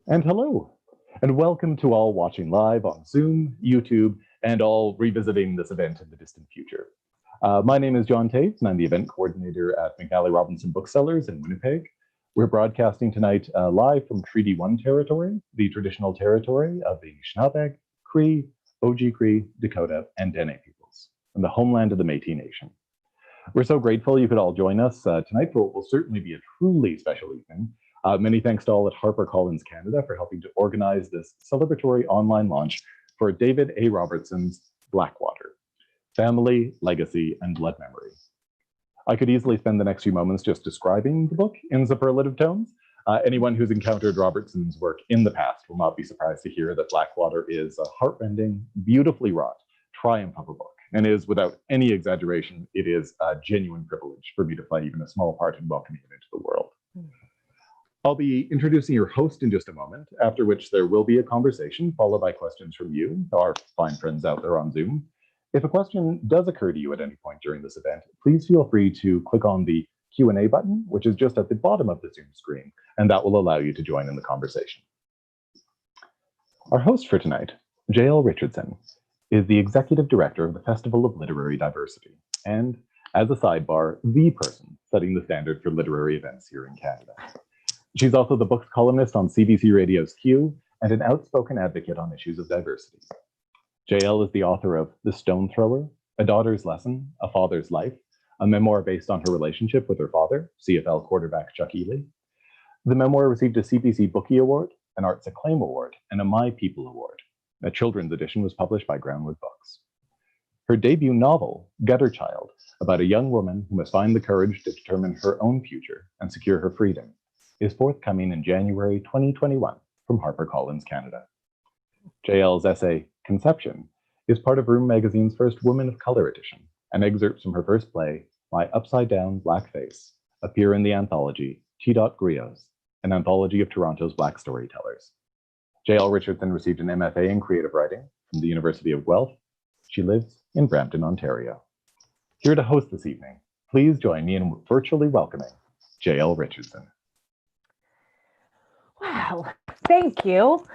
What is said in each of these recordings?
And hello, and welcome to all watching live on Zoom, YouTube, and all revisiting this event in the distant future. My name is John Taves, and I'm the event coordinator at McNally Robinson Booksellers in Winnipeg. We're broadcasting tonight live from Treaty 1 territory, the traditional territory of the Anishinaabe, Cree, Oji-Cree, Dakota, and Dene peoples, and the homeland of the Métis Nation. We're so grateful you could all join us tonight for what will certainly be a truly special evening. Many thanks to all at HarperCollins Canada for helping to organize this celebratory online launch for David A. Robertson's Blackwater, Family, Legacy, and Blood Memory. I could easily spend the next few moments just describing the book in superlative tones. Anyone who's encountered Robertson's work in the past will not be surprised to hear that Blackwater is a heartrending, beautifully wrought triumph of a book, and is, without any exaggeration, it is a genuine privilege for me to play even a small part in welcoming it into the world. I'll be introducing your host in just a moment, after which there will be a conversation followed by questions from you, our fine friends out there on Zoom. If a question does occur to you at any point during this event, please feel free to click on the Q&A button, which is just at the bottom of the Zoom screen, and that will allow you to join in the conversation. Our host for tonight, Jael Richardson, is the Executive Director of the Festival of Literary Diversity, and, as a sidebar, the person setting the standard for literary events here in Canada. She's also the books columnist on CBC Radio's Q and an outspoken advocate on issues of diversity. Jael is the author of The Stone Thrower, A Daughter's Lesson, A Father's Life, a memoir based on her relationship with her father, CFL quarterback Chuck Ely. The memoir received a CBC Bookie Award, an Arts Acclaim Award, and a My People Award. A children's edition was published by Groundwood Books. Her debut novel, Gutter Child, about a young woman who must find the courage to determine her own future and secure her freedom, is forthcoming in January 2021 from HarperCollins Canada. Jael's essay, Conception, is part of Room Magazine's first Women of Color edition, and excerpts from her first play, My Upside Down Black Face, appear in the anthology T. Griots, an anthology of Toronto's Black storytellers. Jael Richardson received an MFA in creative writing from the University of Guelph. She lives in Brampton, Ontario. Here to host this evening, please join me in virtually welcoming Jael Richardson. Wow, thank you.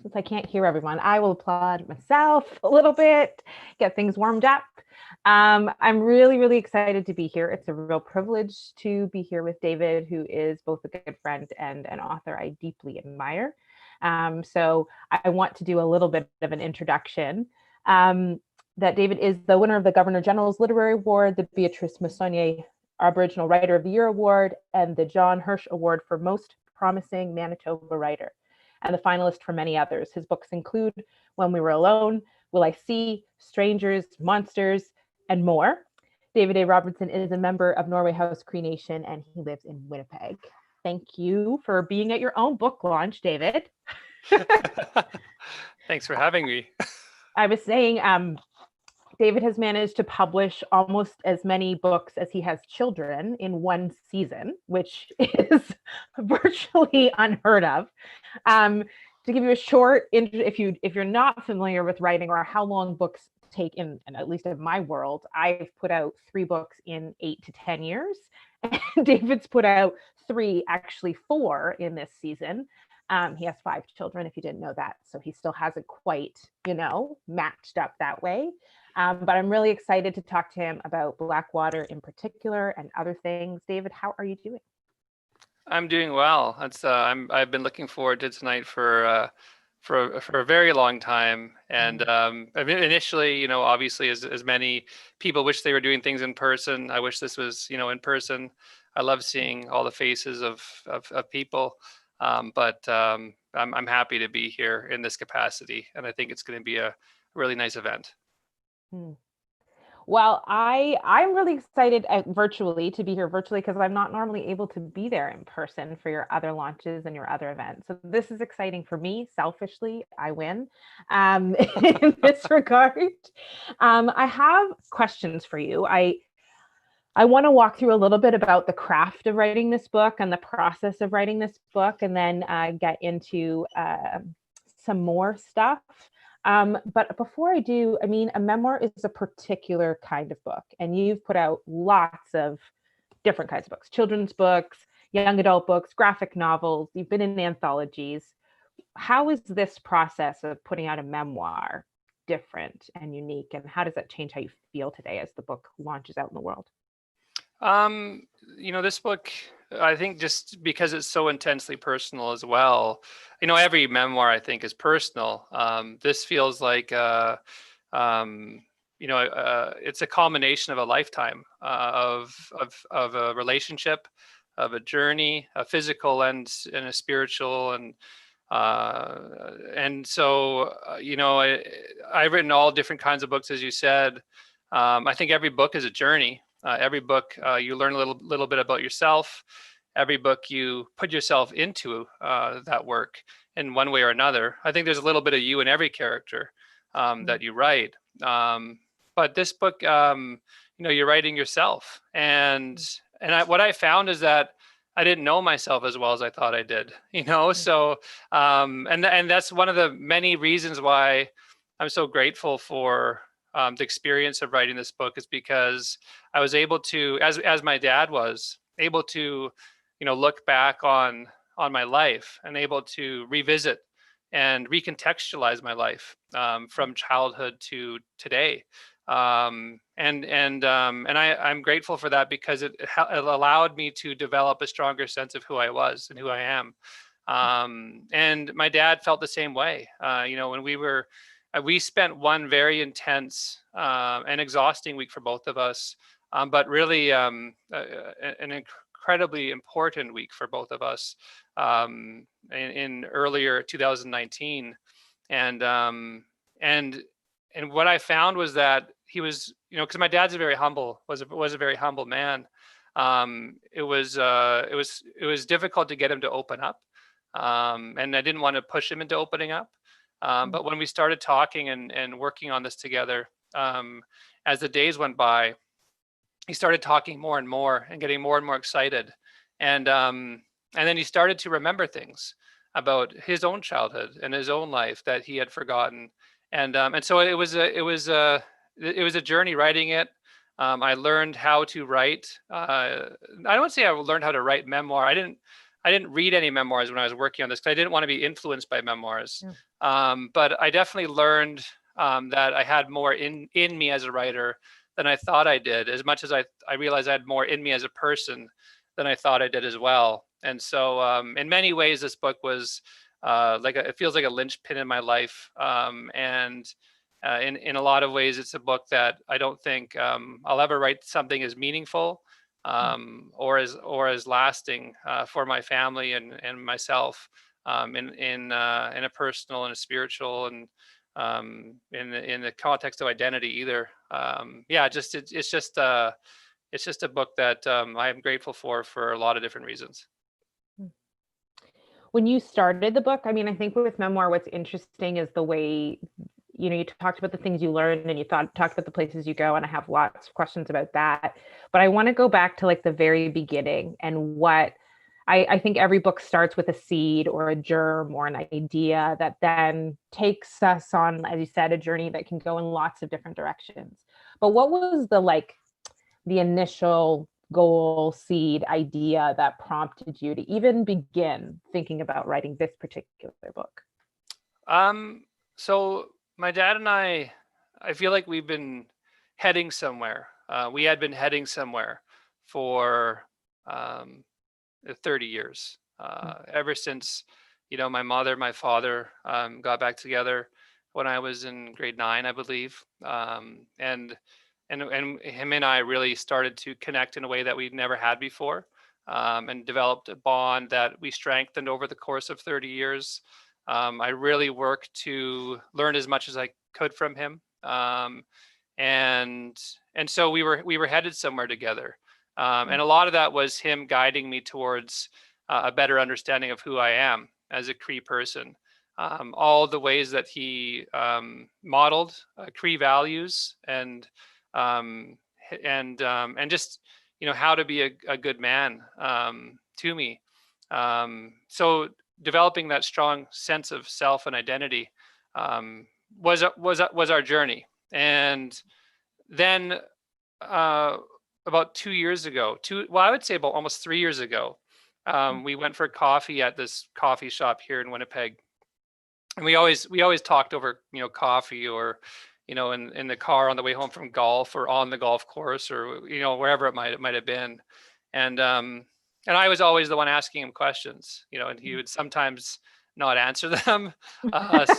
Since I can't hear everyone, I will applaud myself a little bit, get things warmed up. I'm really excited to be here. It's a real privilege to be here with David, who is both a good friend and an author I deeply admire. So I want to do a little bit of an introduction. That David is the winner of the Governor General's Literary Award, the Beatrice Mussonier Aboriginal Writer of the Year Award, and the John Hirsch Award for Most Promising Manitoba Writer, and the finalist for many others. His books include When We Were Alone, Will I See, Strangers, Monsters, and more. David A. Robertson is a member of Norway House Cree Nation, and he lives in Winnipeg. Thank you for being at your own book launch, David. Thanks for having me. I was saying, David has managed to publish almost as many books as he has children in one season, which is virtually unheard of. To give you a short intro, if you're not familiar with writing or how long books take in at least in my world, I've put out 3 books in 8 to 10 years. And David's put out 3, actually 4 in this season. He has 5 children, if you didn't know that. So he still hasn't quite, matched up that way. But I'm really excited to talk to him about Blackwater in particular and other things. David, how are you doing? I'm doing well. I've been looking forward to tonight for a very long time. And initially, obviously, as many people wish they were doing things in person, I wish this was, in person. I love seeing all the faces of people. But I'm happy to be here in this capacity, and I think it's going to be a really nice event. Well, I'm really excited to be here virtually because I'm not normally able to be there in person for your other launches and your other events. So this is exciting for me. Selfishly, I win in this regard. I have questions for you. I want to walk through a little bit about the craft of writing this book and the process of writing this book, and then get into some more stuff. But before I do, a memoir is a particular kind of book, and you've put out lots of different kinds of books, children's books, young adult books, graphic novels. You've been in anthologies. how is this process of putting out a memoir different and unique, and how does that change how you feel today as the book launches out in the world? This book, I think just because it's so intensely personal as well, every memoir I think is personal. This feels like, it's a culmination of a lifetime of a relationship, of a journey, a physical and a spiritual, and so I've written all different kinds of books, as you said. I think every book is a journey. Every book you learn a little bit about yourself. Every book you put yourself into that work in one way or another. I think there's a little bit of you in every character that you write. But this book, you're writing yourself, and what I found is that I didn't know myself as well as I thought I did. So and that's one of the many reasons why I'm so grateful for the experience of writing this book, is because I was able to, as my dad was able to, look back on my life and able to revisit and recontextualize my life from childhood to today. I'm grateful for that, because it allowed me to develop a stronger sense of who I was and who I am. And my dad felt the same way. When we spent one very intense and exhausting week for both of us, but really an incredibly important week for both of us in earlier 2019. And what I found was that he was, because my dad's was a very humble man. It was difficult to get him to open up, and I didn't want to push him into opening up. But when we started talking and working on this together, as the days went by, he started talking more and more and getting more and more excited, and then he started to remember things about his own childhood and his own life that he had forgotten. And so it was a journey writing it. I learned how to write. I don't say I learned how to write memoir. I didn't read any memoirs when I was working on this, because I didn't want to be influenced by memoirs. But I definitely learned that I had more in me as a writer than I thought I did, as much as I realized I had more in me as a person than I thought I did as well. And so in many ways, this book was it feels like a linchpin in my life. And in a lot of ways, it's a book that I don't think I'll ever write something as meaningful or as lasting for my family and myself in a personal and a spiritual and in the context of identity either. It's just a book that I am grateful for a lot of different reasons. When you started the book, I mean, I think with memoir, what's interesting is the way, you talked about the things you learned and you talked about the places you go, and I have lots of questions about that. But I want to go back to like the very beginning, and what I think every book starts with a seed or a germ or an idea that then takes us on, as you said, a journey that can go in lots of different directions. But what was the initial goal, seed, idea that prompted you to even begin thinking about writing this particular book? So my dad and I feel like we've been heading somewhere. We had been heading somewhere for 30 years, ever since, my mother, my father got back together when I was in grade 9, I believe. And him and I really started to connect in a way that we'd never had before, and developed a bond that we strengthened over the course of 30 years. I really worked to learn as much as I could from him, and so we were headed somewhere together, and a lot of that was him guiding me towards a better understanding of who I am as a Cree person. All the ways that he modeled Cree values and just how to be a good man to me. So developing that strong sense of self and identity was our journey. And then about 2 years ago, I would say about almost 3 years ago, we went for coffee at this coffee shop here in Winnipeg. And we always talked over, coffee, or, in the car on the way home from golf, or on the golf course, or, wherever it might have been. And and I was always the one asking him questions, and he would sometimes not answer them,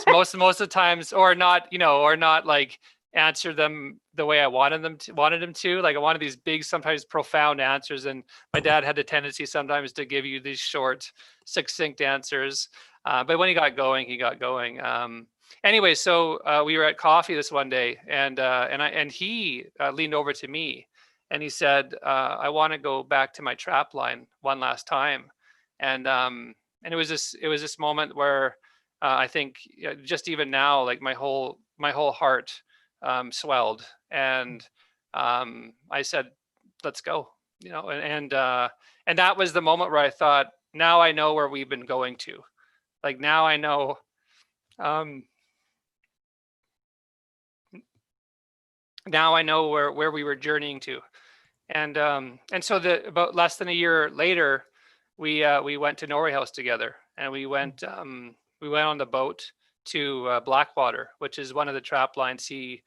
most of the times, or not, or not like answer them the way I wanted him to. Like, I wanted these big, sometimes profound answers, and my dad had the tendency sometimes to give you these short, succinct answers. But when he got going, he got going. Anyway, so we were at coffee this one day, and he leaned over to me, and he said, "I want to go back to my trap line one last time," and it was this moment where I think, just even now, like my whole heart swelled, and I said, "Let's go," and that was the moment where I thought, now I know where we've been going to. Like, now I know, um, now I know where we were journeying to. And so about less than a year later, we went to Norway House together, and we went on the boat to Blackwater, which is one of the trap lines he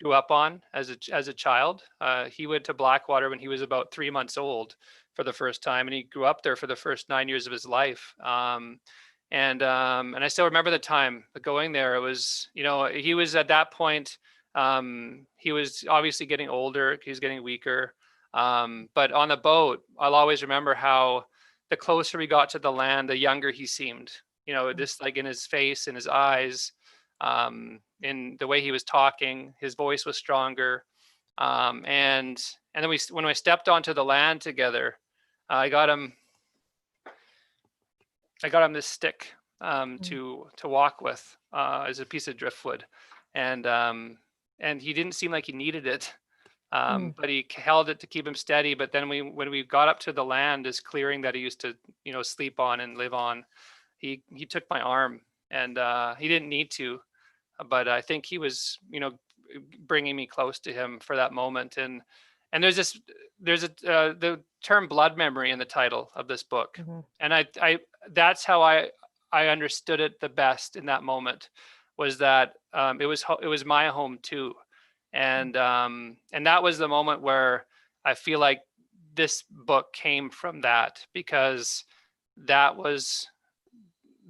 grew up on as a child. He went to Blackwater when he was about 3 months old for the first time, and he grew up there for the first 9 years of his life. And I still remember the time going there. It was, he was at that point, he was obviously getting older, he was getting weaker. But on the boat, I'll always remember how the closer we got to the land, the younger he seemed, just like in his face, in his eyes, in the way he was talking, his voice was stronger. And then when we stepped onto the land together, I got him this stick, to walk with, as a piece of driftwood, and he didn't seem like he needed it, but he held it to keep him steady. But then when we got up to the land, this clearing that he used to, sleep on and live on, he took my arm, and he didn't need to, but I think he was, bringing me close to him for that moment. And the term blood memory in the title of this book. And I that's how I understood it the best in that moment, was that it was my home too. And that was the moment where I feel like this book came from that, because that was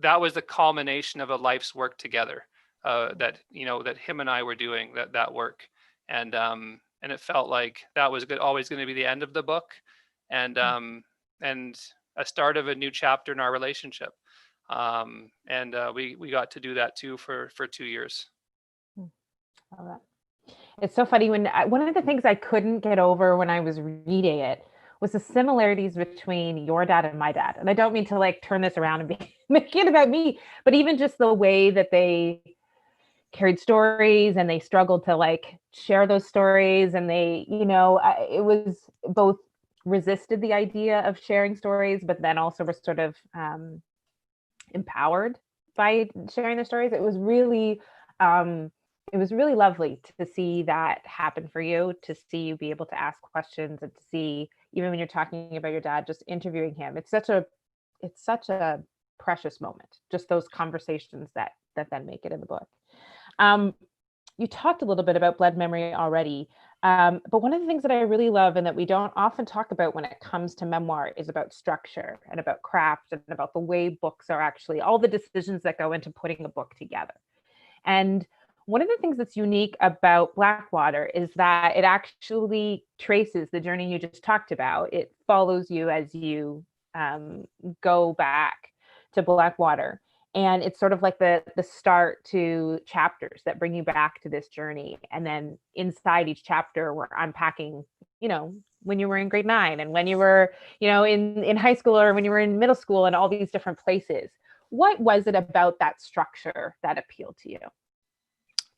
the culmination of a life's work together, that him and I were doing that work. And it felt like that was always going to be the end of the book, and a start of a new chapter in our relationship. We got to do that too for 2 years. Love that. It's so funny one of the things I couldn't get over when I was reading it was the similarities between your dad and my dad. And I don't mean to like turn this around and make it about me, but even just the way that they carried stories, and they struggled to like share those stories, and they, it was both resisted the idea of sharing stories, but then also were sort of empowered by sharing their stories. It was really lovely to see that happen for you, to see you be able to ask questions, and to see, even when you're talking about your dad, just interviewing him, it's such a precious moment, just those conversations that then make it in the book. You talked a little bit about blood memory already, but one of the things that I really love, and that we don't often talk about when it comes to memoir, is about structure and about craft and about the way books are actually, all the decisions that go into putting a book together. And one of the things that's unique about Blackwater is that it actually traces the journey you just talked about. It follows you as you go back to Blackwater. And it's sort of like the start to chapters that bring you back to this journey. And then inside each chapter, we're unpacking, when you were in grade 9, and when you were, in high school, or when you were in middle school, and all these different places. What was it about that structure that appealed to you?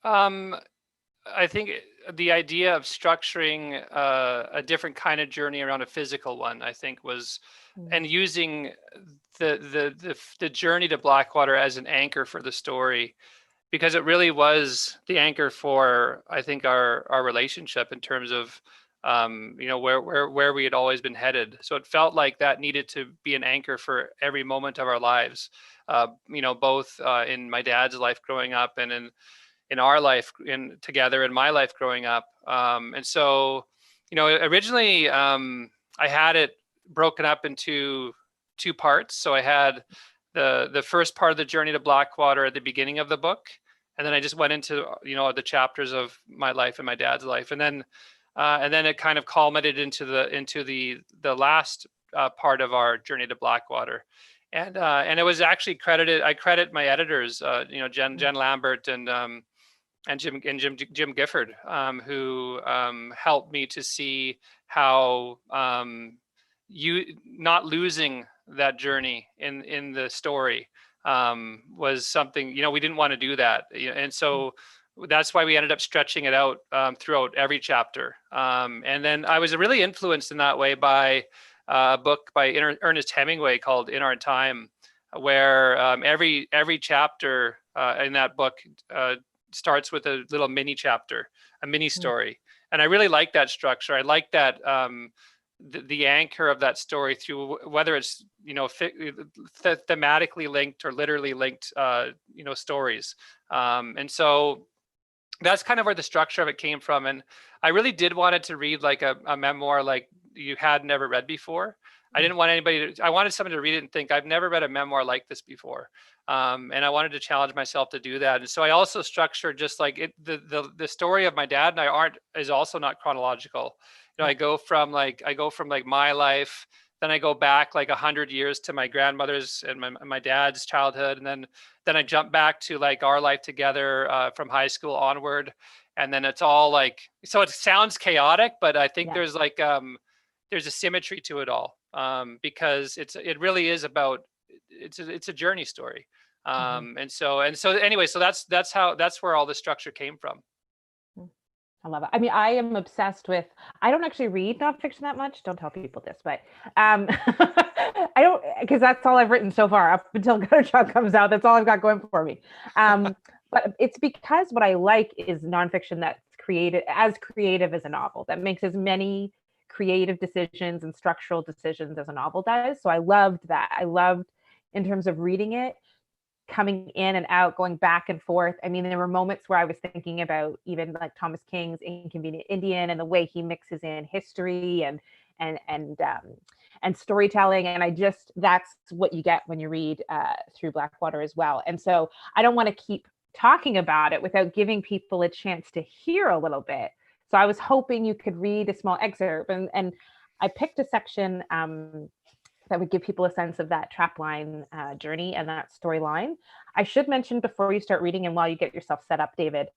I think the idea of structuring a different kind of journey around a physical one, I think, was, and using the journey to Blackwater as an anchor for the story, because it really was the anchor for, I think, our relationship, in terms of where we had always been headed. So it felt like that needed to be an anchor for every moment of our lives, both in my dad's life growing up and in our life together, in my life growing up. And so, originally I had it broken up into two parts. So I had the first part of the journey to Blackwater at the beginning of the book, and then I just went into the chapters of my life and my dad's life, and then it kind of culminated into the last part of our journey to Blackwater, and it was actually credited. I credit my editors, Jen Lambert and Jim Gifford, who helped me to see how you not losing that journey in the story was something, we didn't want to do that. And so that's why we ended up stretching it out throughout every chapter. And then I was really influenced in that way by a book by Ernest Hemingway called In Our Time, where every chapter in that book starts with a little mini chapter, a mini story. And I really like that structure. I like that the anchor of that story through whether it's thematically linked or literally linked stories. And so that's kind of where the structure of it came from. And I really did want it to read like a memoir like you had never read before. I didn't want I wanted someone to read it and think, I've never read a memoir like this before. And I wanted to challenge myself to do that. And so I also structured just like the story of my dad and I is also not chronological. I go from my life, then I go back like 100 years to my grandmother's and my dad's childhood. And then I jump back to like our life together from high school onward. And then it's all like, so it sounds chaotic, but I think there's like, there's a symmetry to it all, because it really is about, it's a journey story. And so anyway, so that's where all the structure came from. I love it. I mean, I am obsessed with, I don't actually read nonfiction that much. Don't tell people this, but I don't, because that's all I've written so far up until Gutter Child comes out. That's all I've got going for me. But it's because what I like is nonfiction that's creative as a novel, that makes as many creative decisions and structural decisions as a novel does. So I loved that. I loved, in terms of reading it, coming in and out, going back and forth. I mean, there were moments where I was thinking about even like Thomas King's Inconvenient Indian and the way he mixes in history and storytelling. And that's what you get when you read through Blackwater as well. And so I don't want to keep talking about it without giving people a chance to hear a little bit. So I was hoping you could read a small excerpt, and I picked a section that would give people a sense of that trapline journey and that storyline. I should mention before you start reading and while you get yourself set up, David,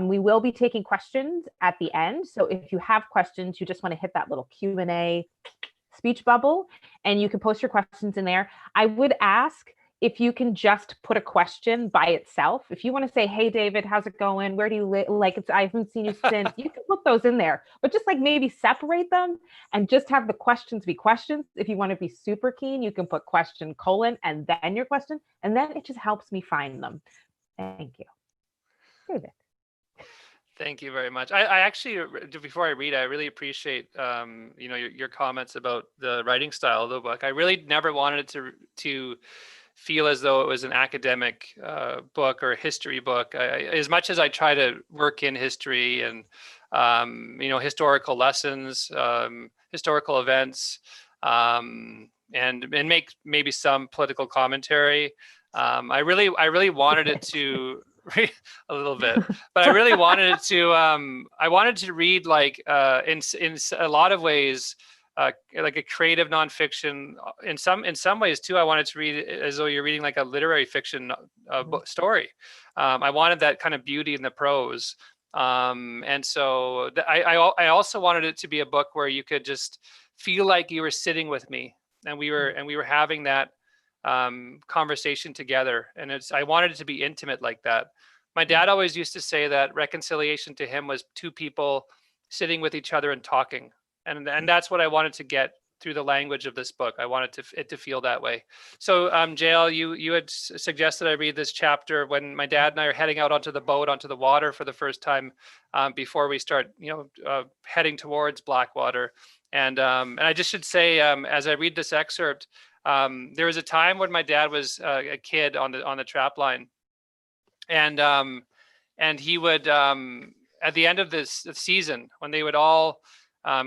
we will be taking questions at the end. So if you have questions, you just want to hit that little Q&A speech bubble and you can post your questions in there. I would ask if you can just put a question by itself. If you want to say, hey, David, how's it going? Where do you live? Like, I haven't seen you since. You can put those in there, but just like maybe separate them and just have the questions be questions. If you want to be super keen, you can put question : and then your question. And then it just helps me find them. Thank you. David. Thank you very much. I actually, before I read, I really appreciate, your comments about the writing style of the book. I really never wanted it to feel as though it was an academic book or a history book. As much as I try to work in history and historical lessons, historical events, and make maybe some political commentary, I really wanted it to a little bit, but I really wanted it to. I wanted to read like in a lot of ways. Like a creative nonfiction. In some ways too, I wanted to read it as though you're reading like a literary fiction story. I wanted that kind of beauty in the prose, and so I also wanted it to be a book where you could just feel like you were sitting with me, and we were having that conversation together. And I wanted it to be intimate like that. My dad always used to say that reconciliation to him was two people sitting with each other and talking. And that's what I wanted to get through the language of this book. I wanted it to feel that way. So Jael, you had suggested I read this chapter when my dad and I are heading out onto the boat, onto the water for the first time, before we start, heading towards Blackwater. And I just should say, as I read this excerpt, there was a time when my dad was a kid on the trap line, and he would, at the end of this season, when they would all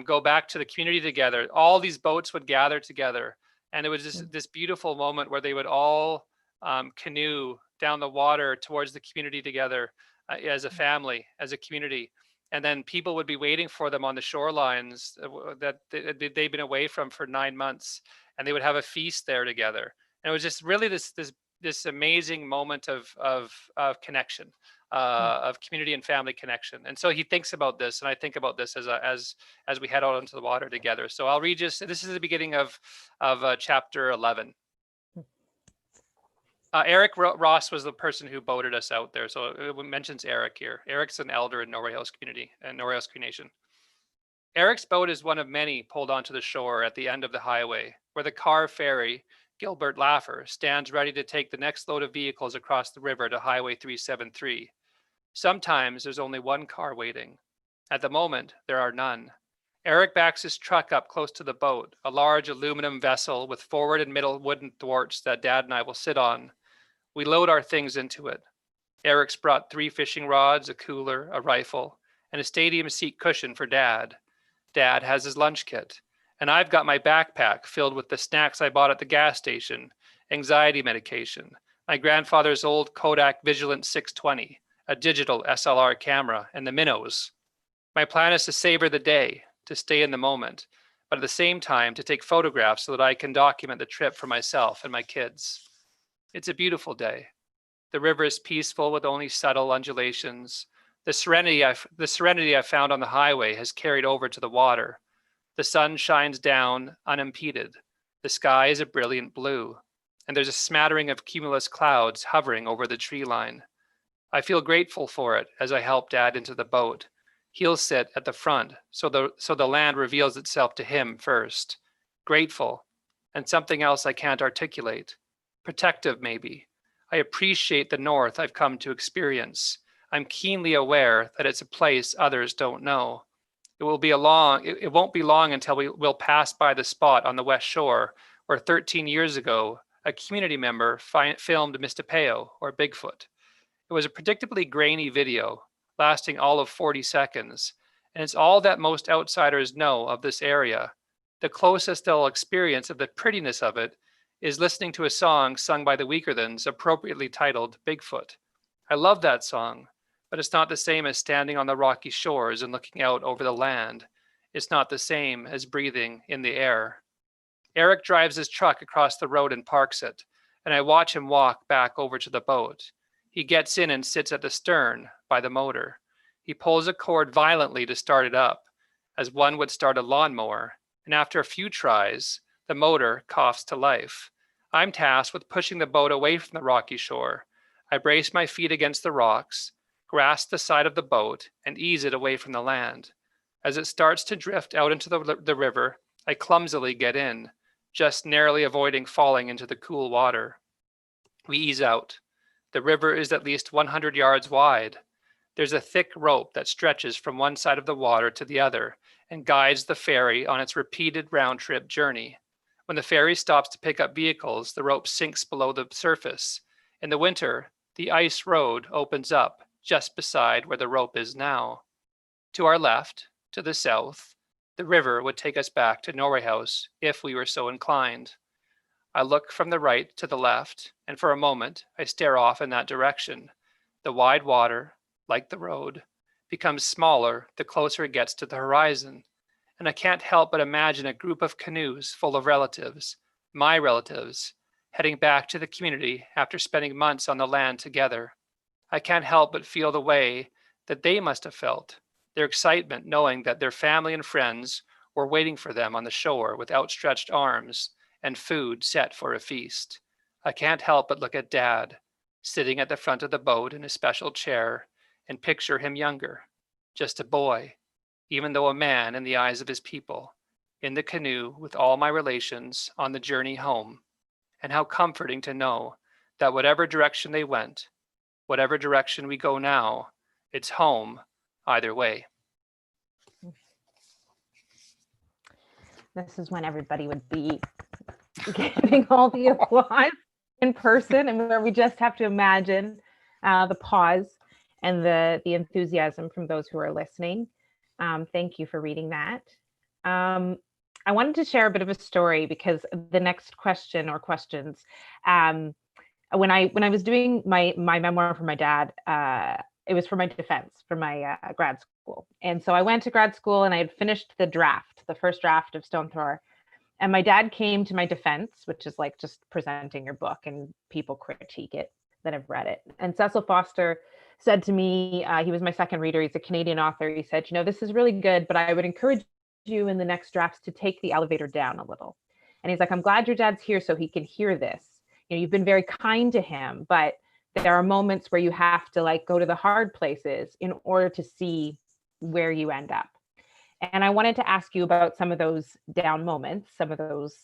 go back to the community together, all these boats would gather together, and it was just this beautiful moment where they would all canoe down the water towards the community together, as a family, as a community. And then people would be waiting for them on the shorelines that they'd been away from for 9 months, and they would have a feast there together. And it was just really this amazing moment of connection, of community and family connection. And so he thinks about this, and I think about this as we head out into the water together. So I'll read this is the beginning of chapter 11. Eric Ross was the person who boated us out there. So it mentions Eric here. Eric's an elder in Norway House community and Norway House Cree Nation. Eric's boat is one of many pulled onto the shore at the end of the highway, where the car ferry, Gilbert Laffer, stands ready to take the next load of vehicles across the river to Highway 373. Sometimes there's only one car waiting. At the moment, there are none. Eric backs his truck up close to the boat, a large aluminum vessel with forward and middle wooden thwarts that Dad and I will sit on. We load our things into it. Eric's brought 3 fishing rods, a cooler, a rifle, and a stadium seat cushion for Dad. Dad has his lunch kit, and I've got my backpack filled with the snacks I bought at the gas station, anxiety medication, my grandfather's old Kodak Vigilant 620, a digital SLR camera, and the minnows. My plan is to savor the day, to stay in the moment, but at the same time to take photographs so that I can document the trip for myself and my kids. It's a beautiful day. The river is peaceful with only subtle undulations. The serenity I found on the highway has carried over to the water. The sun shines down unimpeded. The sky is a brilliant blue, and there's a smattering of cumulus clouds hovering over the tree line. I feel grateful for it as I help Dad into the boat. He'll sit at the front, so the land reveals itself to him first. Grateful, and something else I can't articulate. Protective, maybe. I appreciate the North I've come to experience. I'm keenly aware that it's a place others don't know. It won't be long until we'll pass by the spot on the West Shore where 13 years ago, a community member filmed Mistapeo, or Bigfoot. It was a predictably grainy video, lasting all of 40 seconds, and it's all that most outsiders know of this area. The closest they'll experience of the prettiness of it is listening to a song sung by the Weakerthans, appropriately titled Bigfoot. I love that song, but it's not the same as standing on the rocky shores and looking out over the land. It's not the same as breathing in the air. Eric drives his truck across the road and parks it, and I watch him walk back over to the boat. He gets in and sits at the stern by the motor. He pulls a cord violently to start it up, as one would start a lawnmower, and after a few tries, the motor coughs to life. I'm tasked with pushing the boat away from the rocky shore. I brace my feet against the rocks, grasp the side of the boat, and ease it away from the land. As it starts to drift out into the river, I clumsily get in, just narrowly avoiding falling into the cool water. We ease out. The river is at least 100 yards wide. There's a thick rope that stretches from one side of the water to the other and guides the ferry on its repeated round-trip journey. When the ferry stops to pick up vehicles, the rope sinks below the surface. In the winter, the ice road opens up just beside where the rope is now. To our left, to the south, the river would take us back to Norway House if we were so inclined. I look from the right to the left, and for a moment, I stare off in that direction. The wide water, like the road, becomes smaller the closer it gets to the horizon, and I can't help but imagine a group of canoes full of relatives, my relatives, heading back to the community after spending months on the land together. I can't help but feel the way that they must have felt, their excitement knowing that their family and friends were waiting for them on the shore with outstretched arms and food set for a feast. I can't help but look at Dad, sitting at the front of the boat in a special chair, and picture him younger, just a boy, even though a man in the eyes of his people, in the canoe with all my relations on the journey home, and how comforting to know that whatever direction they went, whatever direction we go now, it's home either way. This is when everybody would be giving all the applause in person, and where we just have to imagine the pause and the enthusiasm from those who are listening. Thank you for reading that. I wanted to share a bit of a story, because the next question or questions, when I was doing my memoir for my dad, it was for my defense for my grad school. And so I went to grad school and I had finished the first draft of Stone Thrower. And my dad came to my defense, which is like just presenting your book and people critique it that have read it. And Cecil Foster said to me, he was my second reader, he's a Canadian author. He said, this is really good, but I would encourage you in the next drafts to take the elevator down a little. And he's like, I'm glad your dad's here so he can hear this. You've been very kind to him, but there are moments where you have to like go to the hard places in order to see where you end up. And I wanted to ask you about some of those down moments, some of those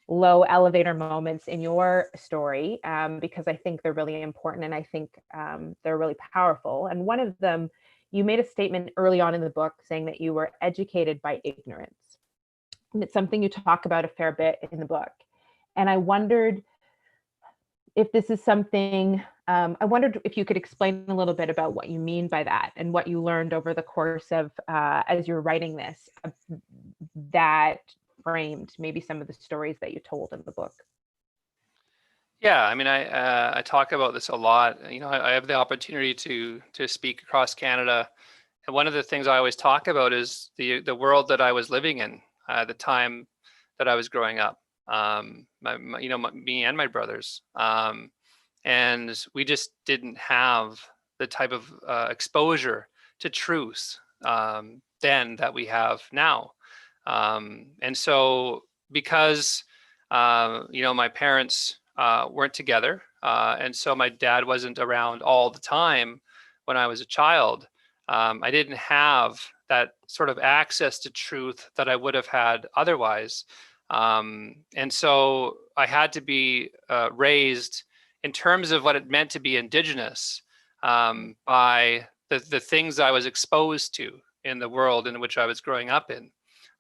low elevator moments in your story, because I think they're really important, and I think they're really powerful. And one of them, you made a statement early on in the book saying that you were educated by ignorance. And it's something you talk about a fair bit in the book. And I wondered if this is something, I wondered if you could explain a little bit about what you mean by that and what you learned over the course of, as you're writing this, that framed maybe some of the stories that you told in the book. Yeah, I mean, I talk about this a lot. I have the opportunity to speak across Canada, and one of the things I always talk about is the world that I was living in at the time that I was growing up. Me and my brothers, and we just didn't have the type of exposure to truth then that we have now. And so because my parents weren't together, and so my dad wasn't around all the time when I was a child, I didn't have that sort of access to truth that I would have had otherwise. And so I had to be raised in terms of what it meant to be Indigenous by the things I was exposed to in the world in which I was growing up in.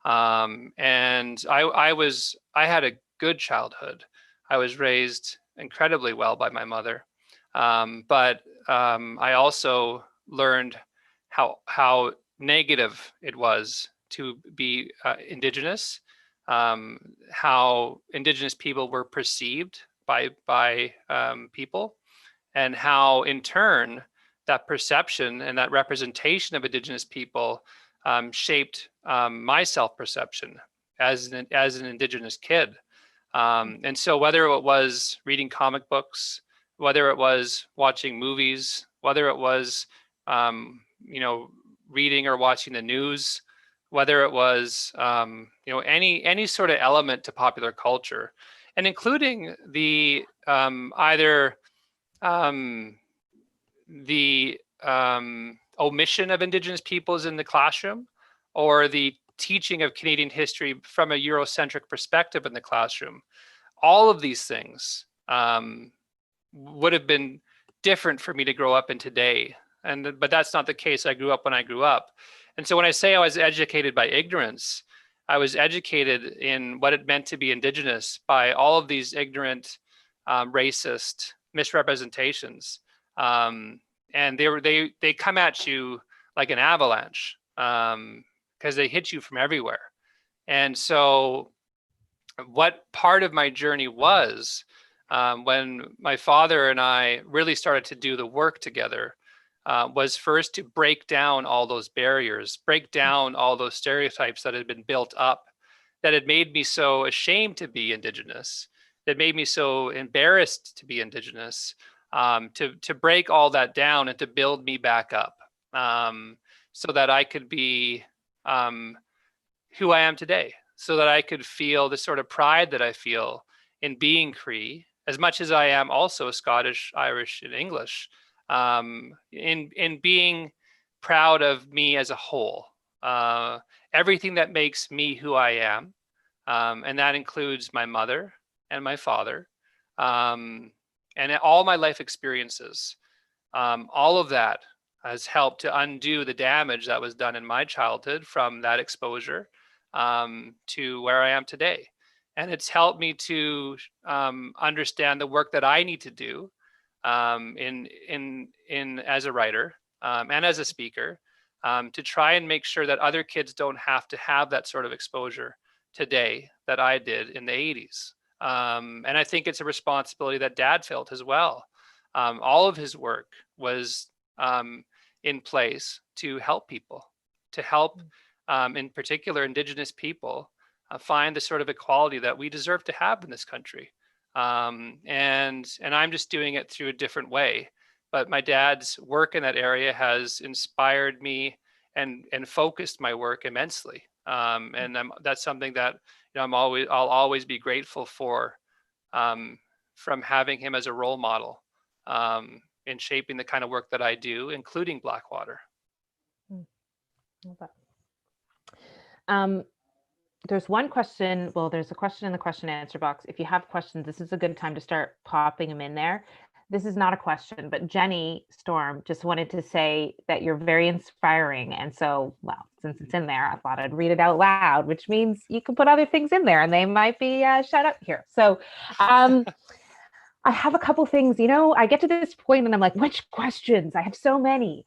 And I had a good childhood. I was raised incredibly well by my mother. But I also learned how negative it was to be Indigenous, how Indigenous people were perceived by people, and how in turn that perception and that representation of Indigenous people shaped my self-perception as an Indigenous kid. And so whether it was reading comic books, whether it was watching movies, whether it was reading or watching the news, whether it was any sort of element to popular culture, and including the either the omission of Indigenous peoples in the classroom, or the teaching of Canadian history from a Eurocentric perspective in the classroom. All of these things would have been different for me to grow up in today. But that's not the case. I grew up when I grew up. And so when I say I was educated by ignorance, I was educated in what it meant to be Indigenous by all of these ignorant, racist misrepresentations. And they come at you like an avalanche, because they hit you from everywhere. And so what part of my journey was when my father and I really started to do the work together, was first to break down all those barriers, break down all those stereotypes that had been built up, that had made me so ashamed to be Indigenous, that made me so embarrassed to be Indigenous, to break all that down and to build me back up, so that I could be who I am today, so that I could feel the sort of pride that I feel in being Cree, as much as I am also Scottish, Irish, and English, in being proud of me as a whole, everything that makes me who I am. And that includes my mother and my father, and all my life experiences. All of that has helped to undo the damage that was done in my childhood from that exposure, to where I am today. And it's helped me to understand the work that I need to do, in as a writer, and as a speaker, to try and make sure that other kids don't have to have that sort of exposure today that I did in the 80s. And I think it's a responsibility that Dad felt as well. All of his work was in place to help people, to help, in particular, Indigenous people find the sort of equality that we deserve to have in this country. And I'm just doing it through a different way. But my dad's work in that area has inspired me and focused my work immensely. And that's something that, I'll always be grateful for, from having him as a role model, in shaping the kind of work that I do, including Blackwater. Love that. There's one question. Well, there's a question in the question and answer box. If you have questions, this is a good time to start popping them in there. This is not a question, but Jenny Storm just wanted to say that you're very inspiring. And so, well, since it's in there, I thought I'd read it out loud, which means you can put other things in there and they might be shut up here. So I have a couple things, I get to this point and I'm like, which questions? I have so many.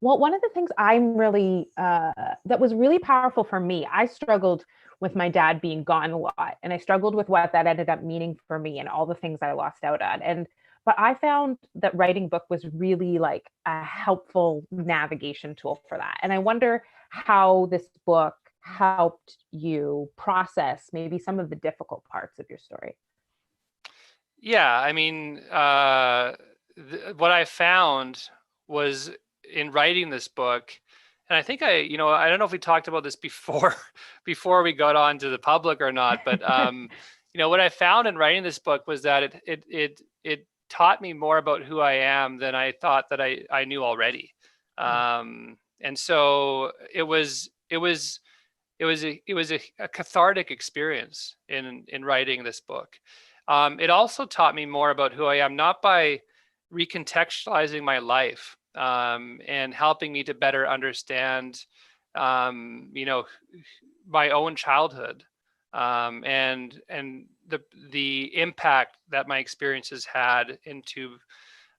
Well, one of the things I'm really, that was really powerful for me, I struggled with my dad being gone a lot. And I struggled with what that ended up meaning for me and all the things I lost out on. But I found that writing book was really like a helpful navigation tool for that. And I wonder how this book helped you process maybe some of the difficult parts of your story. Yeah, I mean, what I found was in writing this book, and I think I don't know if we talked about this before we got on to the public or not, but what I found in writing this book was that it taught me more about who I am than I thought that I knew already. And so it was a cathartic experience in writing this book. It also taught me more about who I am, not by recontextualizing my life, and helping me to better understand, my own childhood, and the impact that my experiences had into,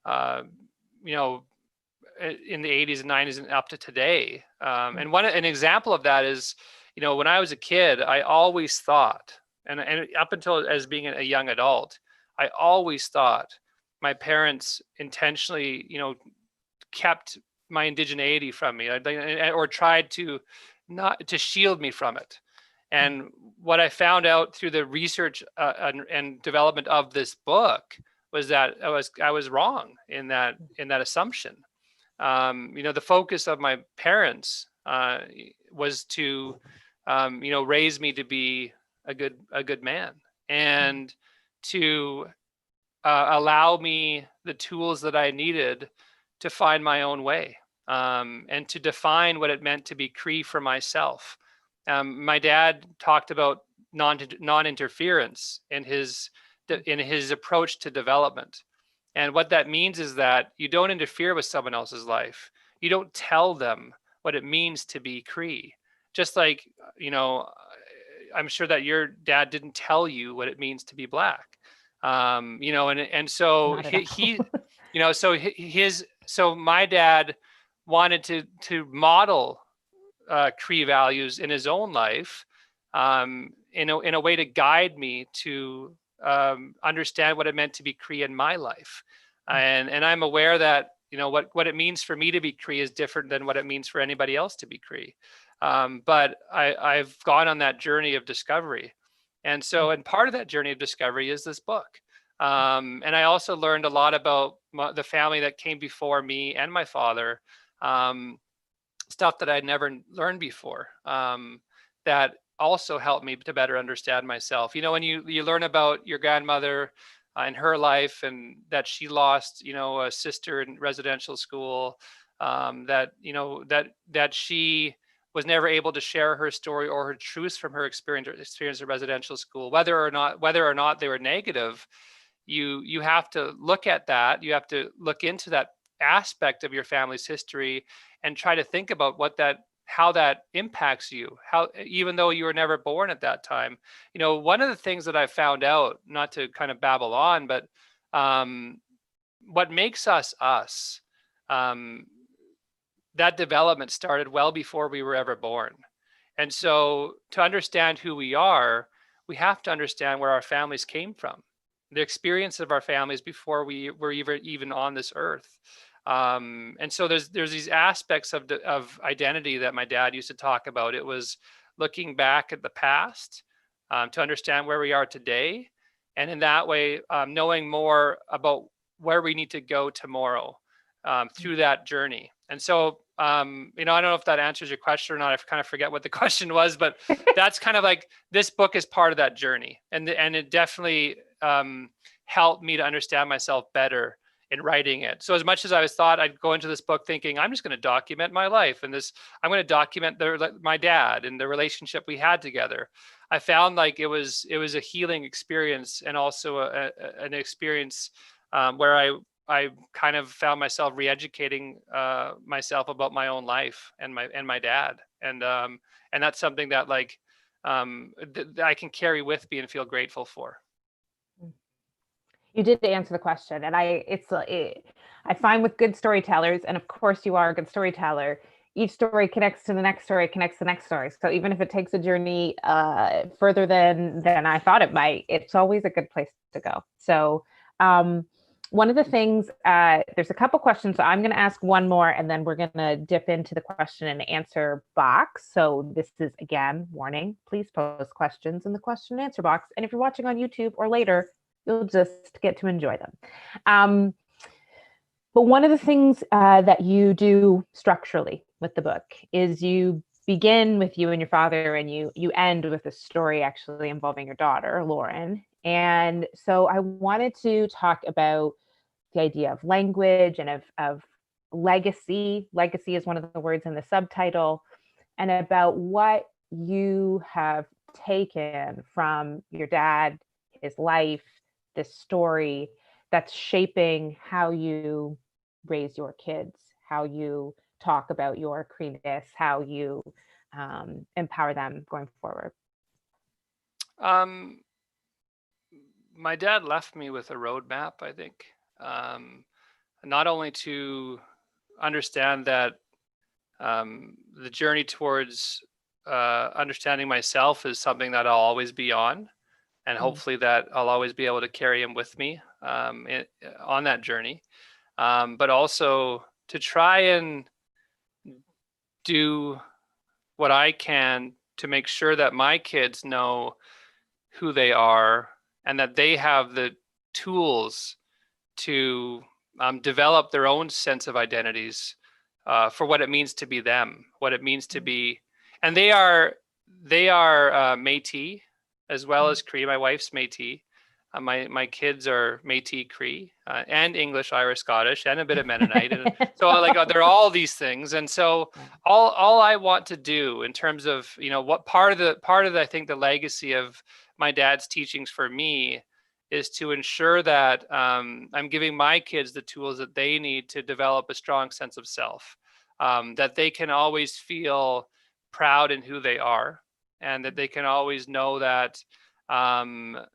in the 80s and 90s and up to today. And an example of that is, when I was a kid, I always thought, and up until as being a young adult, I always thought my parents intentionally, kept my indigeneity from me, or tried to shield me from it. And what I found out through the research and development of this book was that I was wrong in that assumption. The focus of my parents was to raise me to be a good man, and to allow me the tools that I needed to find my own way, and to define what it meant to be Cree for myself. My dad talked about non-interference in his approach to development. And what that means is that you don't interfere with someone else's life. You don't tell them what it means to be Cree. Just like, I'm sure that your dad didn't tell you what it means to be Black. And so so my dad wanted to model Cree values in his own life, in a way to guide me to understand what it meant to be Cree in my life. And I'm aware that, what it means for me to be Cree is different than what it means for anybody else to be Cree. But I've gone on that journey of discovery. And part of that journey of discovery is this book. And I also learned a lot about the family that came before me and my father, stuff that I'd never learned before, that also helped me to better understand myself. When you learn about your grandmother and her life, and that she lost, a sister in residential school, that that she was never able to share her story or her truths from her experience at residential school, whether or not they were negative. You have to look at that. You have to look into that aspect of your family's history and try to think about how that impacts you, how, even though you were never born at that time. One of the things that I found out, not to kind of babble on, but what makes us us, that development started well before we were ever born. And so to understand who we are, we have to understand where our families came from, the experience of our families before we were even on this earth. And so there's these aspects of identity that my dad used to talk about. It was looking back at the past to understand where we are today. And in that way, knowing more about where we need to go tomorrow through that journey. And so, I don't know if that answers your question or not. I kind of forget what the question was, but that's kind of like, this book is part of that journey. And it definitely helped me to understand myself better in writing it. So as much as I thought I'd go into this book thinking, I'm just going to document my life, and I'm going to document my dad and the relationship we had together, I found like it was a healing experience, and also an experience where I kind of found myself re-educating myself about my own life and my dad, and that's something that like I can carry with me and feel grateful for. You did answer the question, and I find with good storytellers, and of course you are a good storyteller, each story connects to the next story, connects to the next story. So even if it takes a journey further than I thought it might, it's always a good place to go. So one of the things, there's a couple questions, so I'm going to ask one more, and then we're going to dip into the question and answer box. So this is, again, warning, please post questions in the question and answer box. And if you're watching on YouTube or later, you'll just get to enjoy them. But one of the things that you do structurally with the book is you begin with you and your father, and you end with a story actually involving your daughter, Lauren. And so I wanted to talk about the idea of language and of legacy. Legacy is one of the words in the subtitle, and about what you have taken from your dad, his life, this story that's shaping how you raise your kids, how you talk about your Creeness, how you empower them going forward. My dad left me with a roadmap, I think, not only to understand that the journey towards understanding myself is something that I'll always be on, and hopefully that I'll always be able to carry him with me on that journey, but also to try and do what I can to make sure that my kids know who they are, and that they have the tools to develop their own sense of identities for what it means to be them, what it means to be. And they are Métis as well as Cree. My wife's Métis. My kids are Métis, Cree, and English, Irish, Scottish, and a bit of Mennonite. And so like they're all these things. And so all I want to do in terms of, what part of I think the legacy of my dad's teachings for me is to ensure that I'm giving my kids the tools that they need to develop a strong sense of self, that they can always feel proud in who they are, and that they can always know that, no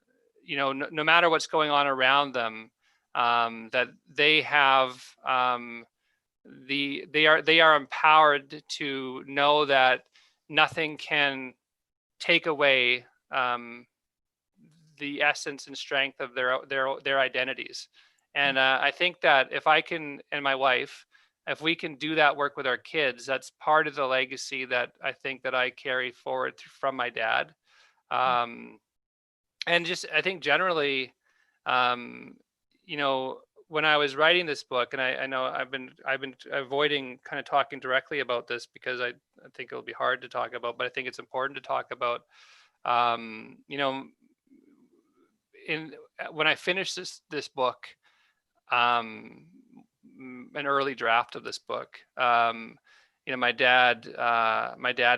matter what's going on around them, that they have they are empowered to know that nothing can take away the essence and strength of their identities. And I think that if I can, and my wife, if we can do that work with our kids, that's part of the legacy that I think that I carry forward from my dad. And just, I think generally, when I was writing this book, and I know I've been avoiding kind of talking directly about this because I think it'll be hard to talk about, but I think it's important to talk about. When I finished this book, an early draft of this book. My dad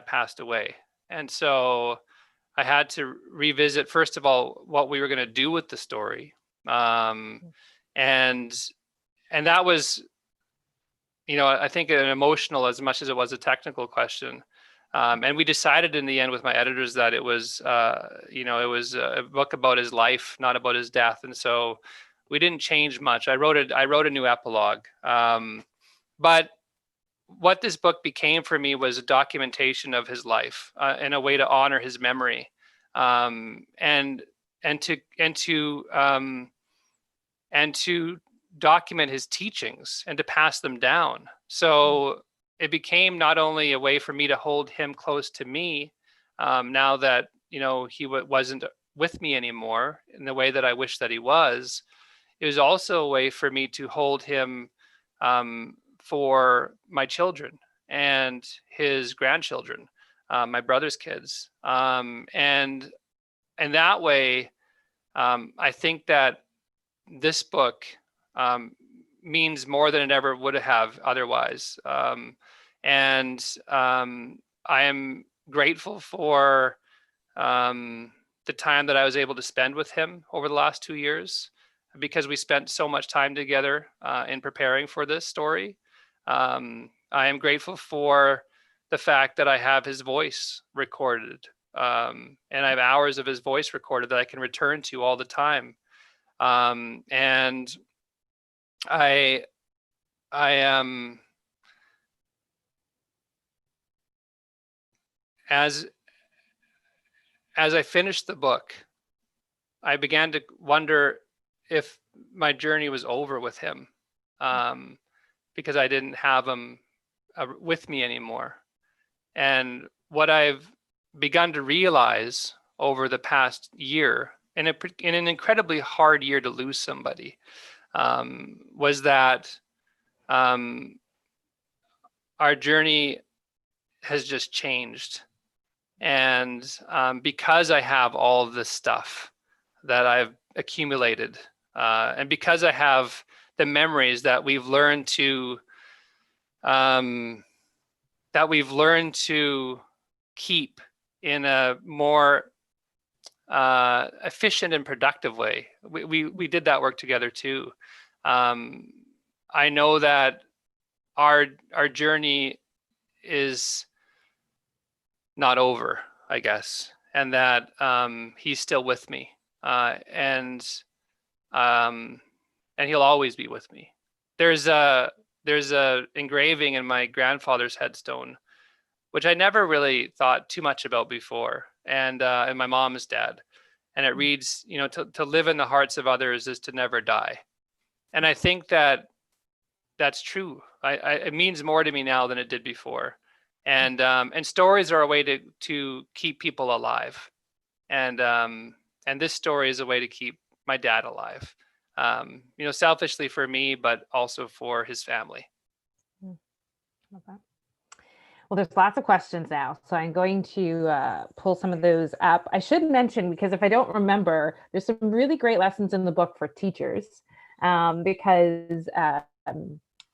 passed away, and so I had to revisit, first of all, what we were going to do with the story, and that was, I think, an emotional as much as it was a technical question. And we decided in the end with my editors that it was, it was a book about his life, not about his death. And so we didn't change much. I wrote a new epilogue. But what this book became for me was a documentation of his life, and a way to honor his memory, and to document his teachings and to pass them down. So it became not only a way for me to hold him close to me, now that he wasn't with me anymore in the way that I wish that he was. It was also a way for me to hold him for my children and his grandchildren, my brother's kids, and that way, I think that this book means more than it ever would have otherwise. And I am grateful for the time that I was able to spend with him over the last 2 years, because we spent so much time together in preparing for this story. I am grateful for the fact that I have his voice recorded, and I have hours of his voice recorded that I can return to all the time. And I am, as I finished the book, I began to wonder if my journey was over with him, because I didn't have him with me anymore. And what I've begun to realize over the past year, in an incredibly hard year to lose somebody, was that our journey has just changed. And because I have all of this stuff that I've accumulated, and because I have the memories that we've learned to keep in a more efficient and productive way. We did that work together too. I know that our journey is not over, I guess, and that he's still with me, and he'll always be with me. There's a engraving in my grandfather's headstone, which I never really thought too much about before, and my mom's dad, and it reads, to live in the hearts of others is to never die. And I think that that's true. It means more to me now than it did before. And stories are a way to keep people alive. And this story is a way to keep my dad alive. Selfishly for me, but also for his family. Okay. Well, there's lots of questions now, so I'm going to pull some of those up. I should mention, because if I don't remember, there's some really great lessons in the book for teachers, because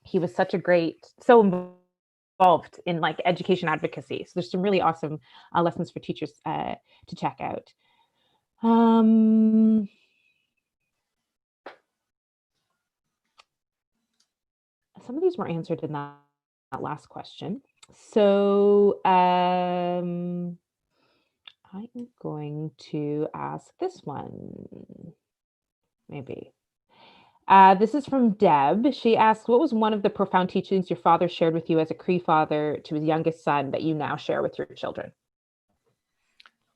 he was so involved in like education advocacy. So there's some really awesome lessons for teachers to check out. Some of these were answered in that last question. So I'm going to ask this one, maybe. This is from Deb. She asked, what was one of the profound teachings your father shared with you as a Cree father to his youngest son that you now share with your children?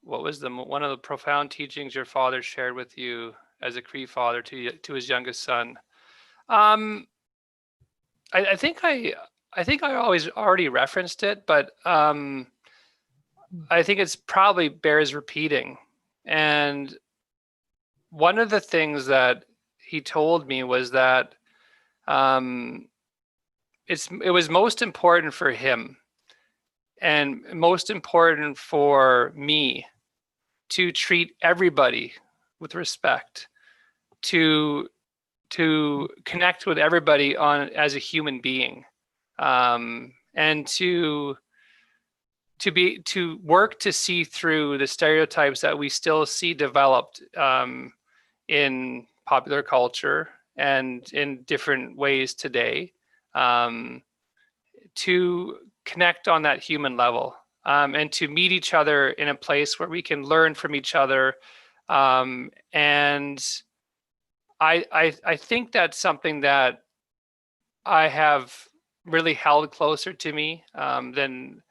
What was one of the profound teachings your father shared with you as a Cree father to his youngest son? I think I always already referenced it, but I think it's probably bears repeating. And one of the things that he told me was that it was most important for him and most important for me to treat everybody with respect, to connect with everybody as a human being, and to work to see through the stereotypes that we still see developed in popular culture and in different ways today, to connect on that human level, and to meet each other in a place where we can learn from each other. And I think that's something that I have really held closer to me than,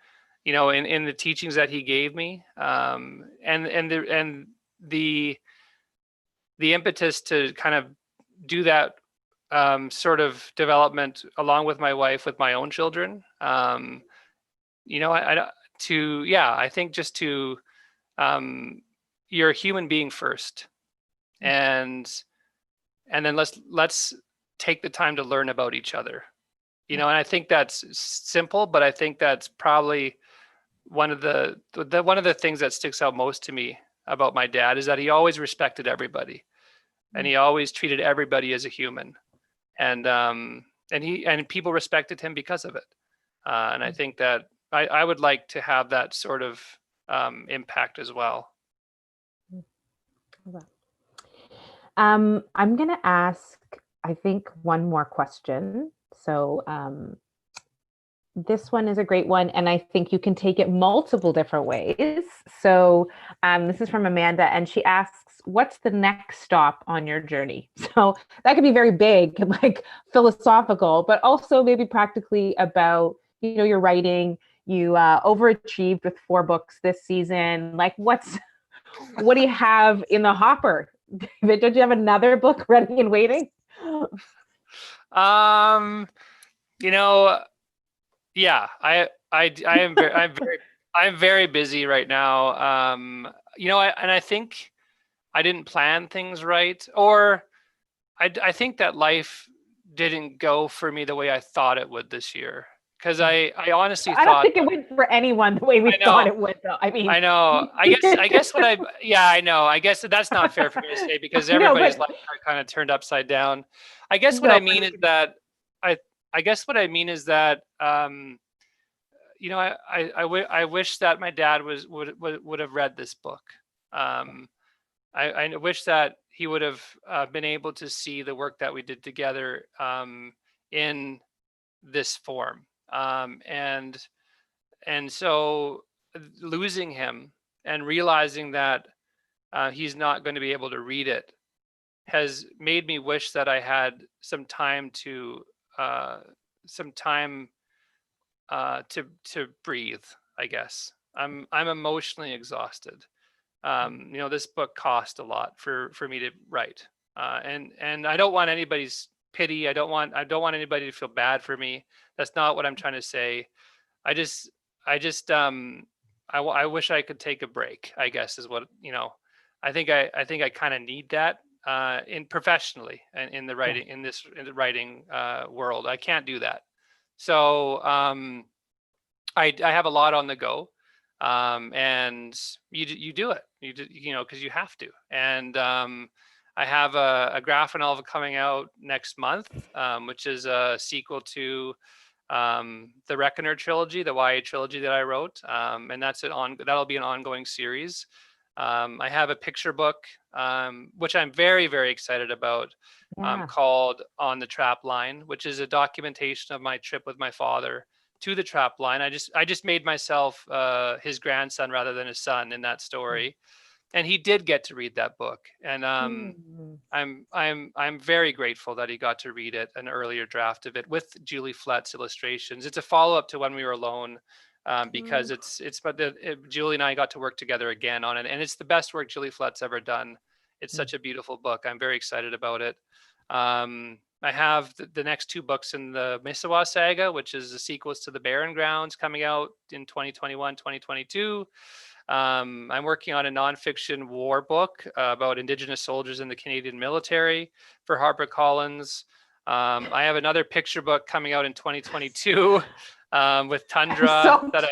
in the teachings that he gave me, and the impetus to kind of do that sort of development along with my wife, with my own children. I think just to, you're a human being first, and then let's take the time to learn about each other. And I think that's simple, but I think that's probably one of the things that sticks out most to me about my dad, is that he always respected everybody, and he always treated everybody as a human, and people respected him because of it. And I think that I would like to have that sort of impact as well. I'm going to ask, I think, one more question. So this one is a great one, and I think you can take it multiple different ways. So this is from Amanda, and she asks, what's the next stop on your journey? So that could be very big and like philosophical, but also maybe practically about, your writing. You overachieved with 4 books this season. Like, what do you have in the hopper? David, don't you have another book ready and waiting? Yeah, I'm very busy right now. And I think I didn't plan things right, or I think that life didn't go for me the way I thought it would this year. Because I honestly thought, I don't think it went for anyone the way we thought it would, though. I mean, I know. I guess I know. I guess that's not fair for me to say, because everybody's life are kind of turned upside down. I guess what I mean is that I wish that my dad would have read this book. I wish that he would have been able to see the work that we did together in this form. And so losing him and realizing that he's not going to be able to read it has made me wish that I had some time to breathe, I guess. I'm emotionally exhausted. This book cost a lot for me to write, and I don't want anybody's pity. I don't want anybody to feel bad for me. That's not what I'm trying to say. I wish I could take a break, I guess, is what, I think I kind of need that in professionally and in the writing, in the writing world. I can't do that. So I have a lot on the go, and you do it, because you have to. And I have a graphic novel coming out next month, which is a sequel to the Reckoner trilogy, the YA trilogy that I wrote, and that'll be an ongoing series. I have a picture book, which I'm very, very excited about, called On the Trap Line, which is a documentation of my trip with my father to the trap line. I just made myself his grandson rather than his son in that story. And he did get to read that book, and I'm very grateful that he got to read it, an earlier draft of it with Julie Flett's illustrations. It's a follow-up to When We Were Alone, because Julie and I got to work together again on it, and it's the best work Julie Flett's ever done. It's such a beautiful book. I'm very excited about it. I have the next 2 books in the Misawa saga, which is the sequels to The Barren Grounds, coming out in 2021, 2022. I'm working on a nonfiction war book about Indigenous soldiers in the Canadian military for HarperCollins. I have another picture book coming out in 2022 with Tundra that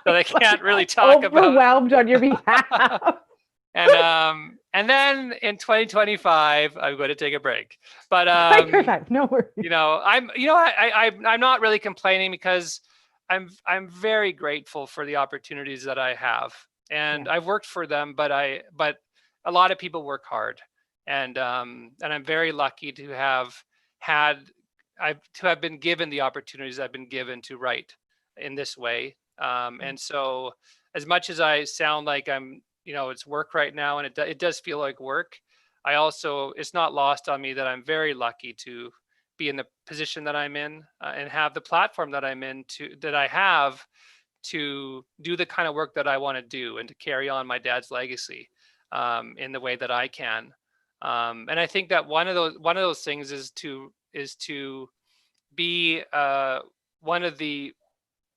I can't really talk about. Overwhelmed on your behalf. And then in 2025, I'm going to take a break. But no worries. I'm not really complaining because I'm very grateful for the opportunities that I have, and I've worked for them, but a lot of people work hard, and I'm very lucky to have been given the opportunities I've been given to write in this way. And so, as much as I sound like I'm, it's work right now, and it does feel like work, it's not lost on me that I'm very lucky to be in the position that I'm in, and have the platform that I have to do the kind of work that I want to do and to carry on my dad's legacy, in the way that I can. And I think that one of those things is to be one of the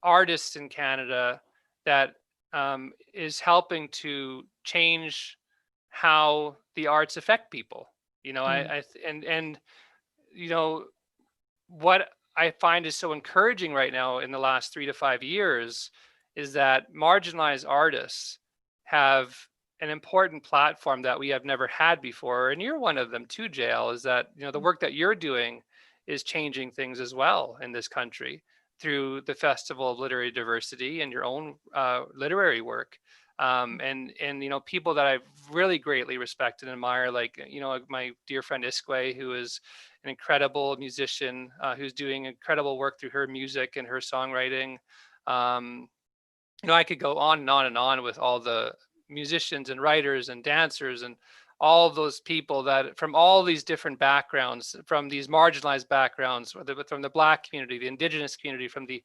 artists in Canada that is helping to change how the arts affect people. And what I find is so encouraging right now in the last 3 to 5 years is that marginalized artists have an important platform that we have never had before. And you're one of them too, Jael, is that, the work that you're doing is changing things as well in this country through the Festival of Literary Diversity and your own literary work. And people that I've really greatly respect and admire, like my dear friend Isque, who is an incredible musician, who's doing incredible work through her music and her songwriting. I could go on and on and on with all the musicians and writers and dancers and all of those people that from all these different backgrounds, from these marginalized backgrounds, from the Black community, the Indigenous community, from the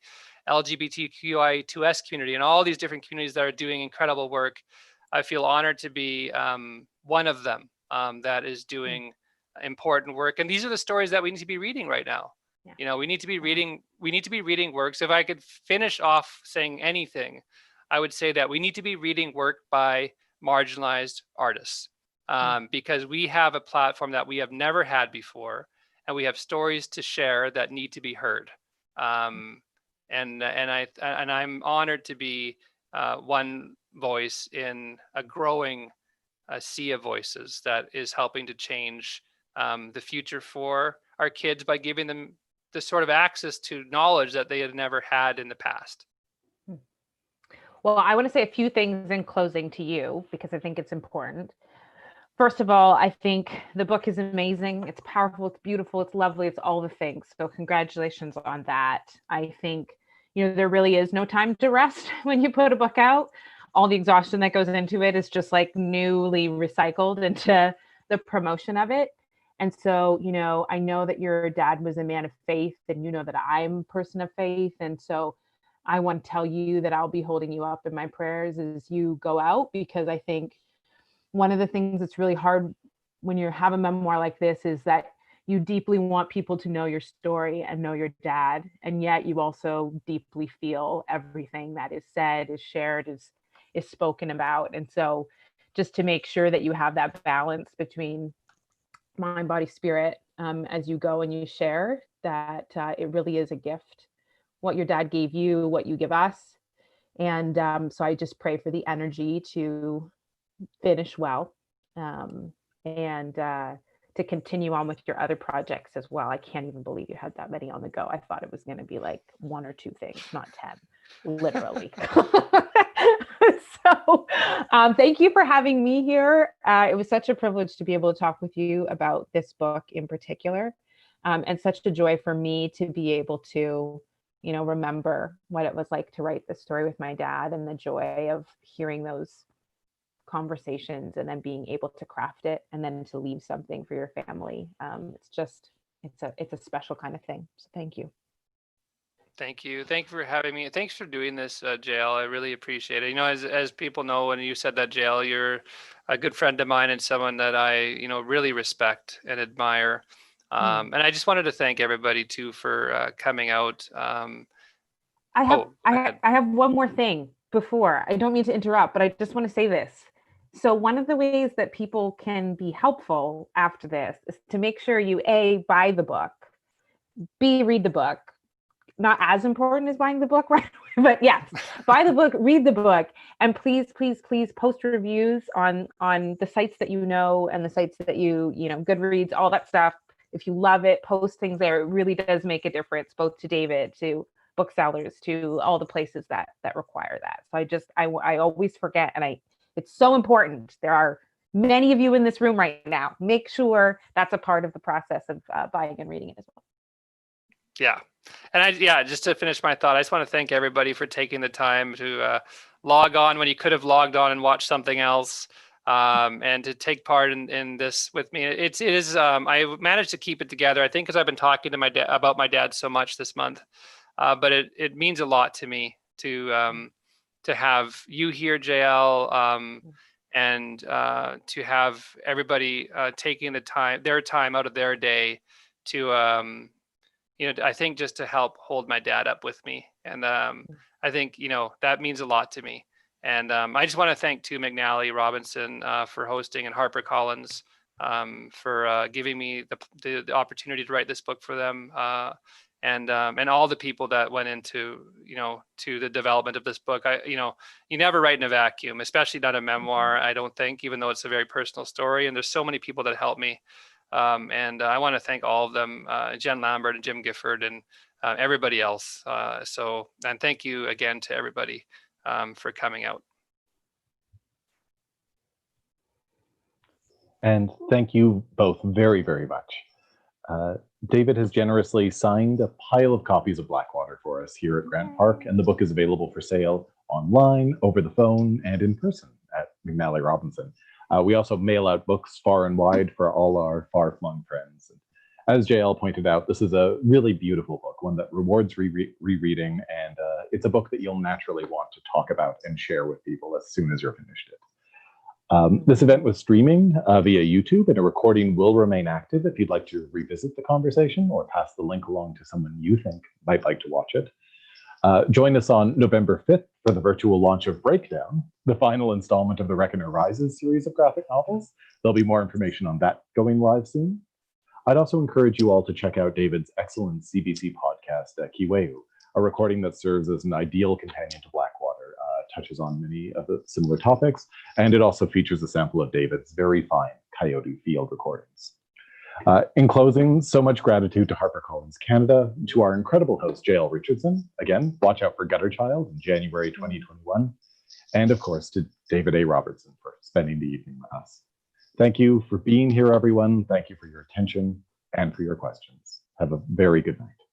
LGBTQI2S community, and all these different communities that are doing incredible work. I feel honored to be one of them that is doing important work. And these are the stories that we need to be reading right now. We need to be reading works. If I could finish off saying anything, I would say that we need to be reading work by marginalized artists, because we have a platform that we have never had before, and we have stories to share that need to be heard. And I'm honored to be one voice in a growing sea of voices that is helping to change the future for our kids by giving them the sort of access to knowledge that they had never had in the past. Well, I want to say a few things in closing to you, because I think it's important. First of all, I think the book is amazing. It's powerful, it's beautiful, it's lovely, it's all the things. So congratulations on that. I think, there really is no time to rest when you put a book out. All the exhaustion that goes into it is just like newly recycled into the promotion of it. And so, I know that your dad was a man of faith, and that I'm a person of faith. And so I want to tell you that I'll be holding you up in my prayers as you go out, because I think one of the things that's really hard when you have a memoir like this is that you deeply want people to know your story and know your dad. And yet you also deeply feel everything that is said, is shared, is spoken about. And so just to make sure that you have that balance between mind, body, spirit, as you go and you share, that it really is a gift, what your dad gave you, what you give us. And so I just pray for the energy to finish well, and to continue on with your other projects as well. I can't even believe you had that many on the go. I thought it was going to be like 1 or 2 things, not 10, literally. So thank you for having me here. It was such a privilege to be able to talk with you about this book in particular, and such a joy for me to be able to, remember what it was like to write this story with my dad, and the joy of hearing those conversations and then being able to craft it and then to leave something for your family. It's a special kind of thing. So thank you. Thank you for having me. Thanks for doing this, Jael. I really appreciate it. As people know, when you said that, Jael, you're a good friend of mine and someone that I, really respect and admire. And I just wanted to thank everybody too for coming out. I have one more thing before. I don't mean to interrupt, but I just want to say this. So one of the ways that people can be helpful after this is to make sure you A, buy the book, B, read the book. Not as important as buying the book right But yes, buy the book, read the book, and please, please, please post reviews on the sites that you know and the sites that you know, Goodreads, all that stuff. If you love it, post things there. It really does make a difference, both to David, to booksellers, to all the places that require that. So I always forget, and it's so important. There are many of you in this room right now. Make sure that's a part of the process of buying and reading it as well. Yeah. And just to finish my thought, I just want to thank everybody for taking the time to log on when you could have logged on and watched something else, and to take part in this with me. It is I managed to keep it together, I think, because I've been talking to my dad about my dad so much this month. But it means a lot to me to have you here, Jael, and to have everybody taking their time out of their day to I think just to help hold my dad up with me. And I think, that means a lot to me. And I just want to thank too McNally, Robertson for hosting, and HarperCollins for giving me the opportunity to write this book for them. And all the people that went into, to the development of this book. You never write in a vacuum, especially not a memoir, I don't think, even though it's a very personal story. And there's so many people that helped me. And I want to thank all of them, Jen Lambert and Jim Gifford and everybody else. And thank you again to everybody for coming out. And thank you both very, very much. David has generously signed a pile of copies of Blackwater for us here at Grant Park, and the book is available for sale online, over the phone, and in person at McNally Robinson. We also mail out books far and wide for all our far-flung friends. And as Jael pointed out, this is a really beautiful book, one that rewards rereading, and it's a book that you'll naturally want to talk about and share with people as soon as you're finished it. This event was streaming via YouTube, and a recording will remain active if you'd like to revisit the conversation or pass the link along to someone you think might like to watch it. Join us on November 5th for the virtual launch of Breakdown, the final installment of the Reckoner Rises series of graphic novels. There'll be more information on that going live soon. I'd also encourage you all to check out David's excellent CBC podcast, Kiweu, a recording that serves as an ideal companion to Blackwater, touches on many of the similar topics, and it also features a sample of David's very fine Coyote field recordings. In closing, so much gratitude to HarperCollins Canada, to our incredible host, Jael Richardson. Again, watch out for Gutter Child in January 2021. And of course, to David A. Robertson for spending the evening with us. Thank you for being here, everyone. Thank you for your attention and for your questions. Have a very good night.